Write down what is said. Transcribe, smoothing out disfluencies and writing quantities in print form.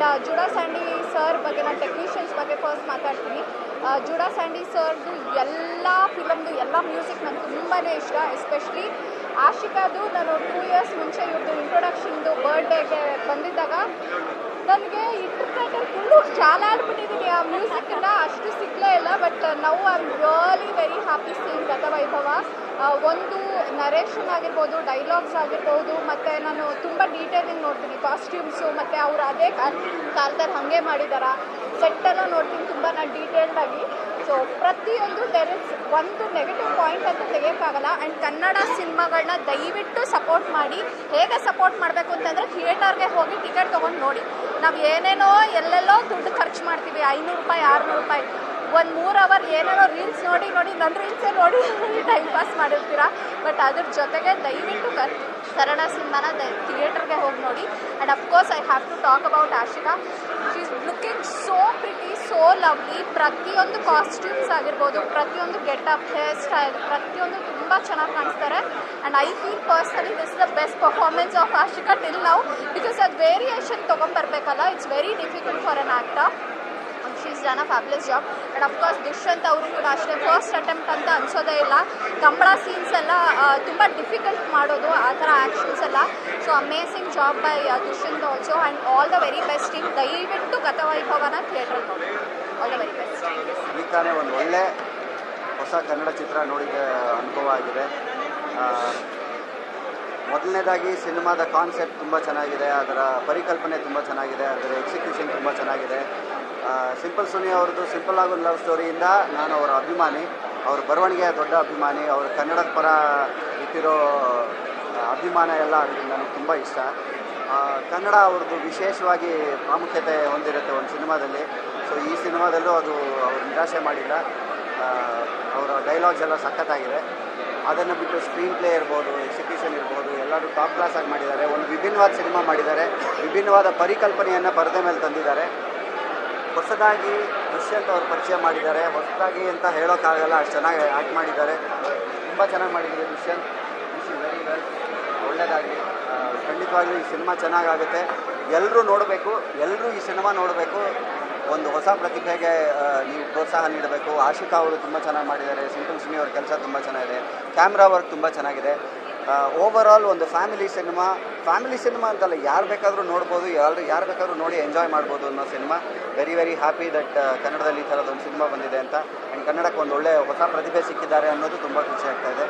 And Judah Sandy sir ಬಗ್ಗೆ ನಾನು technicians ಬಗ್ಗೆ ಫಸ್ಟ್ ಮಾತಾಡ್ತೀನಿ. ಜುಡಾ ಸ್ಯಾಂಡಿ ಸರ್ದು ಎಲ್ಲ ಫಿಲಮ್ದು ಎಲ್ಲ ಮ್ಯೂಸಿಕ್ ನಂಗೆ ತುಂಬಾ ಇಷ್ಟ. ಎಸ್ಪೆಷಲಿ ಆಶಿಕಾದು ನಾನು 2 ಇಯರ್ಸ್ ಮುಂಚೆ ಇವ್ರದ್ದು ಇಂಟ್ರೊಡಕ್ಷನ್ದು ಬರ್ಡೇಗೆ ಬಂದಿದ್ದಾಗ ನನಗೆ ಇಂಟರ್ನೆಟಲ್ಲಿ ಫುಲ್ಲು ಜಾಲಾಡ್ಬಿಟ್ಟಿದ್ದೀನಿ. ಆ ಮ್ಯೂಸಿಕ್ನ ಅಷ್ಟು ಸಿಗಲೇ ಇಲ್ಲ. But now I am really very happy seeing Gatavaibhava. ಒಂದು ನರೇಷನ್ ಆಗಿರ್ಬೋದು, ಡೈಲಾಗ್ಸ್ ಆಗಿರ್ಬೋದು, ಮತ್ತು ನಾನು ತುಂಬ ಡೀಟೇಲಿಂಗ್ ನೋಡ್ತೀನಿ. ಕಾಸ್ಟ್ಯೂಮ್ಸು ಮತ್ತು ಅವರು ಅದೇ ಕಾಲದಲ್ಲಿ ಹಾಗೆ ಮಾಡಿದಾರ, ಸೆಟ್ಟೆಲ್ಲ ನೋಡ್ತೀನಿ ತುಂಬ ನಾನು ಡೀಟೇಲ್ಡಾಗಿ. ಸೊ ಪ್ರತಿಯೊಂದು ಒಂದು ನೆಗೆಟಿವ್ ಪಾಯಿಂಟ್ ಅಂತ ತೆಗಿಯೋಕ್ಕಾಗಲ್ಲ. ಆ್ಯಂಡ್ ಕನ್ನಡ ಸಿನಿಮಾಗಳನ್ನ ದಯವಿಟ್ಟು ಸಪೋರ್ಟ್ ಮಾಡಿ. ಹೇಗೆ ಸಪೋರ್ಟ್ ಮಾಡಬೇಕು ಅಂತಂದರೆ ಥಿಯೇಟರ್ಗೆ ಹೋಗಿ ಟಿಕೆಟ್ ತೊಗೊಂಡು ನೋಡಿ. ನಾವು ಏನೇನೋ ಎಲ್ಲೆಲ್ಲೋ ದುಡ್ಡು ಖರ್ಚು ಮಾಡ್ತೀವಿ, 500 ರೂಪಾಯಿ 600 ರೂಪಾಯಿ. ಒಂದು 3 ಅವರ್ ಏನೇನೋ ರೀಲ್ಸ್ ನೋಡಿ ನನ್ನ ರೀಲ್ಸೇ ನೋಡಿ ಟೈಮ್ ಪಾಸ್ ಮಾಡಿರ್ತೀರ. ಬಟ್ ಅದ್ರ ಜೊತೆಗೆ ದಯವಿಟ್ಟು ಕನ್ನಡ ಸಿನಿಮಾನ ಥಿಯೇಟರ್ಗೆ ಹೋಗಿ ನೋಡಿ. And of course I have to talk about Ashika. She is looking so pretty, so lovely. ಪ್ರತಿಯೊಂದು ಕಾಸ್ಟ್ಯೂಮ್ಸ್ ಆಗಿರ್ಬೋದು, ಪ್ರತಿಯೊಂದು ಗೆಟಪ್, ಹೇರ್ ಸ್ಟೈಲ್, ಪ್ರತಿಯೊಂದು ತುಂಬ ಚೆನ್ನಾಗಿ ಕಾಣಿಸ್ತಾರೆ. And I feel personally this the best performance of Ashika till now. Because ಅದು ವೇರಿಯೇಷನ್ ತೊಗೊಂಬರ್ಬೇಕಲ್ಲ, it's very difficult for an actor. She is done a fabulous job. And of course Dushyant ಅವರು ಕೂಡ ಅಷ್ಟೇ ಫಸ್ಟ್ ಅಟೆಂಪ್ಟ್ ಅಂತ ಅನಿಸೋದೇ ಇಲ್ಲ. ಕಂಬಳ ಸೀನ್ಸ್ ಎಲ್ಲ ತುಂಬ ಡಿಫಿಕಲ್ಟ್ ಮಾಡೋದು, ಆ ಥರ ಆ್ಯಕ್ಷನ್ಸ್ ಎಲ್ಲ. So amazing job by Dushyant also. And all the very best team. ದಯವಿಟ್ಟು ಗತವೈಭವನ ಥಿಯೇಟ್ರಲ್ಲಿ ನೋಡಿ. All the very best. ಈ ತಾನೇ ಒಂದು ಒಳ್ಳೆ ಹೊಸ ಕನ್ನಡ ಚಿತ್ರ ನೋಡಿದ ಅನುಭವ ಆಗಿದೆ. ಮೊದಲನೇದಾಗಿ ಸಿನಿಮಾದ ಕಾನ್ಸೆಪ್ಟ್ ತುಂಬ ಚೆನ್ನಾಗಿದೆ, ಅದರ ಪರಿಕಲ್ಪನೆ ತುಂಬ ಚೆನ್ನಾಗಿದೆ, ಅದರ ಎಕ್ಸಿಕ್ಯೂಷನ್ ತುಂಬ ಚೆನ್ನಾಗಿದೆ. ಸಿಂಪಲ್ ಸುನಿ ಅವ್ರದ್ದು ಸಿಂಪಲ್ ಆಗೊಂದು ಲವ್ ಸ್ಟೋರಿಯಿಂದ ನಾನು ಅವರ ಅಭಿಮಾನಿ, ಅವ್ರ ಬರವಣಿಗೆಯ ದೊಡ್ಡ ಅಭಿಮಾನಿ, ಅವ್ರ ಕನ್ನಡದ ಪರ ಇಟ್ಟಿರೋ ಅಭಿಮಾನ ಎಲ್ಲ ನನಗೆ ತುಂಬ ಇಷ್ಟ. ಕನ್ನಡ ಅವ್ರದ್ದು ವಿಶೇಷವಾಗಿ ಪ್ರಾಮುಖ್ಯತೆ ಹೊಂದಿರುತ್ತೆ ಒಂದು ಸಿನಿಮಾದಲ್ಲಿ. ಸೊ ಈ ಸಿನಿಮಾದಲ್ಲೂ ಅದು ಅವ್ರು ನಿರಾಶೆ ಮಾಡಿಲ್ಲ. ಅವರ ಡೈಲಾಗ್ಸ್ ಎಲ್ಲ ಸಖತ್ತಾಗಿದೆ. ಅದನ್ನು ಬಿಟ್ಟು ಸ್ಕ್ರೀನ್ ಪ್ಲೇ ಇರ್ಬೋದು, ಎಕ್ಸಿಕ್ಯೂಷನ್ ಇರ್ಬೋದು, ಎಲ್ಲರೂ ಟಾಪ್ ಕ್ಲಾಸಾಗಿ ಮಾಡಿದ್ದಾರೆ. ಒಂದು ವಿಭಿನ್ನವಾದ ಸಿನಿಮಾ ಮಾಡಿದ್ದಾರೆ, ವಿಭಿನ್ನವಾದ ಪರಿಕಲ್ಪನೆಯನ್ನು ಪರದೆ ಮೇಲೆ ತಂದಿದ್ದಾರೆ. ಹೊಸದಾಗಿ ದುಷ್ಯಂತ್ ಅವರು ಪರಿಚಯ ಮಾಡಿದ್ದಾರೆ. ಹೊಸದಾಗಿ ಅಂತ ಹೇಳೋಕ್ಕಾಗಲ್ಲ, ಅಷ್ಟು ಚೆನ್ನಾಗಿ ಆ್ಯಕ್ಟ್ ಮಾಡಿದ್ದಾರೆ. ತುಂಬ ಚೆನ್ನಾಗಿ ಮಾಡಿದ್ದಾರೆ ದುಷ್ಯಂತ್. Is very well. ಒಳ್ಳೆಯದಾಗಿ ಖಂಡಿತವಾಗ್ಲೂ ಈ ಸಿನಿಮಾ ಚೆನ್ನಾಗಾಗುತ್ತೆ. ಎಲ್ಲರೂ ನೋಡಬೇಕು, ಎಲ್ಲರೂ ಈ ಸಿನಿಮಾ ನೋಡಬೇಕು. ಒಂದು ಹೊಸ ಪ್ರತಿಭೆಗೆ ನೀವು ಪ್ರೋತ್ಸಾಹ ನೀಡಬೇಕು. ಆಶಿಕಾ ಅವರು ತುಂಬ ಚೆನ್ನಾಗಿ ಮಾಡಿದ್ದಾರೆ. ಸಿಂಪಲ್ ಸುನಿ ಅವ್ರ ಕೆಲಸ ತುಂಬ ಚೆನ್ನಾಗಿದೆ. ಕ್ಯಾಮ್ರಾ ವರ್ಕ್ ತುಂಬ ಚೆನ್ನಾಗಿದೆ. ಓವರ್ ಆಲ್ ಒಂದು ಫ್ಯಾಮಿಲಿ ಸಿನಿಮಾ ಅಂತಲ್ಲ, ಯಾರು ಬೇಕಾದರೂ ನೋಡ್ಬೋದು, ಯಾರು ಬೇಕಾದರೂ ನೋಡಿ ಎಂಜಾಯ್ ಮಾಡ್ಬೋದು ಅನ್ನೋ cinema. Very very happy that ಕನ್ನಡದಲ್ಲಿ ಈ ಥರದೊಂದು ಸಿನಿಮಾ ಬಂದಿದೆ ಅಂತ. ಆ್ಯಂಡ್ ಕನ್ನಡಕ್ಕೆ ಒಂದು ಒಳ್ಳೆಯ ಹೊಸ ಪ್ರತಿಭೆ ಸಿಕ್ಕಿದ್ದಾರೆ ಅನ್ನೋದು ತುಂಬ ಖುಷಿ ಆಗ್ತಾ ಇದೆ.